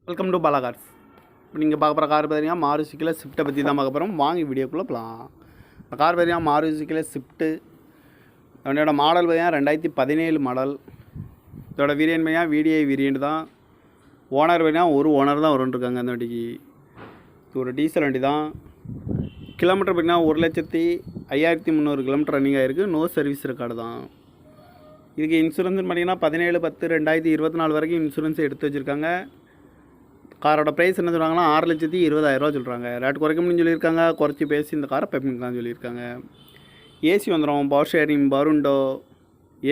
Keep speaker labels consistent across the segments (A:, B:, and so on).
A: Welcome to Bala cars. இப்போ நீங்கள் பார்க்க போகிற கார் பார்த்தீங்கன்னா மாருதியில் ஸ்விஃப்ட்டை பற்றி தான் பார்க்க போகிறோம். வாங்கி வீடியோக்குள்ளே போகலாம். இந்த கார் பார்த்தீங்கன்னா மாருதியில் ஸ்விஃப்ட்டு. அதனோட மாடல் பார்த்தீங்கன்னா 2017 மாடல். இதோட வேரியன்ட் பார்த்தீங்கன்னா VDI வேரியன்ட் தான். ஓனர் பார்த்தீங்கன்னா ஒரு ஓனர் தான் வரும்ன்ருக்காங்க அந்த வண்டிக்கு. இது ஒரு டீசல் வண்டி தான். கிலோமீட்டர் பார்த்தீங்கன்னா 1,05,300 கிலோமீட்டர் ரன்னிங் ஆகிருக்கு. நோ சர்வீஸ் ரெக்கார்டு தான். இதுக்கு இன்சூரன்ஸ்னு பார்த்தீங்கன்னா 17/10/2024 வரைக்கும் இன்சூரன்ஸ் எடுத்து வச்சுருக்காங்க. காரோட ப்ரைஸ் என்ன சொல்கிறாங்கன்னா 6,20,000 சொல்கிறாங்க. ரேட் குறைக்க முடியும்னு சொல்லியிருக்காங்க. குறைச்சி பேசி இந்த காரை பெப்பிங்கலாம் சொல்லியிருக்காங்க. ஏசி வந்துடும், பவர் ஷேரிங், பருண்டோ,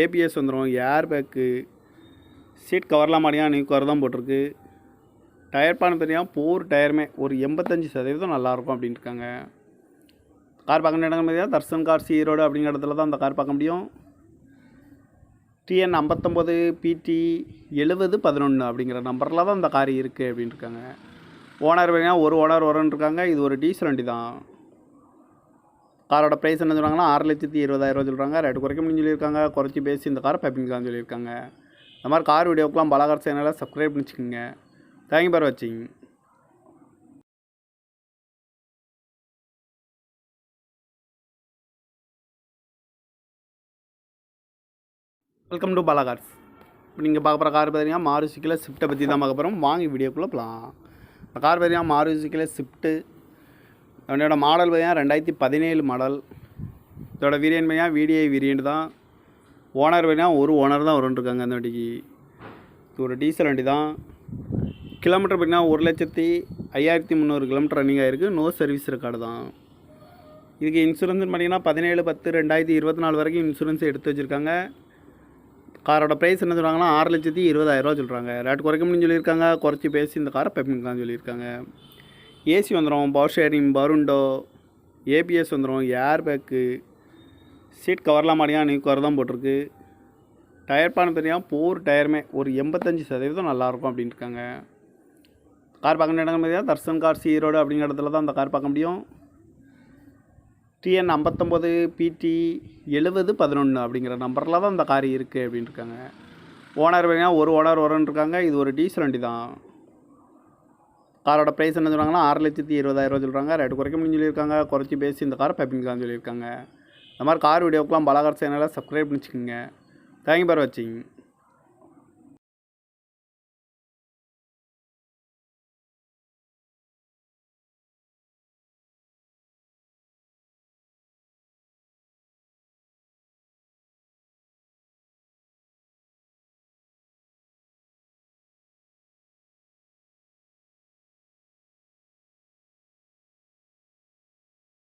A: ஏபிஎஸ் வந்துடும், ஏர் பேக்கு, சீட் கவர்லாம் மாடியா நியூ கவர் தான் போட்டிருக்கு. டயர் பான் தெரியும், போர் டயருமே ஒரு 85% நல்லாயிருக்கும் அப்படின்னு இருக்காங்க. கார் பார்க்க இடங்கள் பார்த்தீங்கன்னா தர்சன் கார்ஸ் ஈரோடு அப்படிங்கிற இடத்துல தான் அந்த கார் பார்க்க முடியும். TN 59 PT 7011 அப்படிங்கிற நம்பரில் தான் இந்த கார் இருக்குது அப்படின்னு இருக்காங்க. ஓனர் பார்த்தீங்கன்னா ஒரு ஓனர் வரும்ன்ருக்காங்க. இது ஒரு டீசல் வண்டி தான். காரோட ப்ரைஸ் என்ன சொல்கிறாங்கன்னா 6,20,000 சொல்கிறாங்க. ரேட் குறைக்க முடியும்னு சொல்லியிருக்காங்க. குறைச்சி பேசி இந்த காரை பெப்பிங்கலாம் சொல்லியிருக்காங்க. இந்த மாதிரி கார் வீடியோக்கெலாம் பாலா கார் சேனலை சப்ஸ்கிரைப் பண்ணிச்சுக்கோங்க. தேங்க்யூ ஃபார் வாட்சிங். Welcome to Bala cars. இப்போ நீங்கள் பார்க்க போகிற கார் பார்த்தீங்கன்னா மாருதியில் ஸ்விஃப்ட்டை பற்றி தான் பார்க்க போகிறோம். வாங்கி வீடியோக்குள்ளே போகலாம். இந்த கார் பார்த்தீங்கன்னா மாருதியில் ஸ்விஃப்ட்டு. அதனோட மாடல் பார்த்தீங்கன்னா 2017 மாடல். இதோட வேரியன்ட் பார்த்தீங்கன்னா VDI வேரியன்ட் தான். ஓனர் பார்த்தீங்கன்னா ஒரு ஓனர் தான் வரும்ன்ருக்காங்க அந்த வண்டிக்கு. இது ஒரு டீசல் வண்டி தான். கிலோமீட்டர் பார்த்தீங்கன்னா 1,05,300 கிலோமீட்டர் ரன்னிங் ஆகிருக்கு. நோ சர்வீஸ் ரெக்கார்டு தான். இதுக்கு இன்சூரன்ஸ்னு பார்த்தீங்கன்னா 17/10/2024 வரைக்கும் இன்சூரன்ஸ் எடுத்து வச்சுருக்காங்க. காரோட ப்ரைஸ் என்ன சொல்கிறாங்கன்னா 6,20,000 சொல்கிறாங்க. ரேட் குறைக்க முடியும்னு சொல்லியிருக்காங்க. குறைச்சி பேசி இந்த காரை பெப்பிங்கலாம் சொல்லியிருக்காங்க. ஏசி வந்துடும், பவர் ஷேரிங், பருண்டோ, ஏபிஎஸ் வந்துடும், ஏர் பேக்கு, சீட் கவர்லாம் மாடியா நியூ கவர் தான் போட்டிருக்கு. டயர் பான் தெரியும், போர் டயருமே ஒரு 85% நல்லாயிருக்கும் அப்படின்னு இருக்காங்க. கார் பார்க்க இடங்கள் பார்த்தீங்கன்னா தர்சன் கார்ஸ் ஈரோடு அப்படிங்கிற இடத்துல தான் அந்த கார் பார்க்க முடியும். TN 59 PT 7011 அப்படிங்கிற நம்பரில் தான் இந்த கார் இருக்குது அப்படின்னு இருக்காங்க. ஓனர் பார்த்தீங்கன்னா ஒரு ஓனர் வரும்ன்ருக்காங்க. இது ஒரு டீசல் வண்டி தான். காரோட ப்ரைஸ் என்ன சொல்கிறாங்கன்னா 6,20,000 சொல்கிறாங்க. ரேட் குறைக்க முடியும்னு சொல்லியிருக்காங்க. குறைச்சி பேசி இந்த காரை பெப்பிங்கலாம் சொல்லியிருக்காங்க. இந்த மாதிரி கார் வீடியோக்கெலாம் பாலா கார் சேனலை சப்ஸ்கிரைப் பண்ணிச்சுக்கோங்க. தேங்க்யூ ஃபார் வாட்சிங்.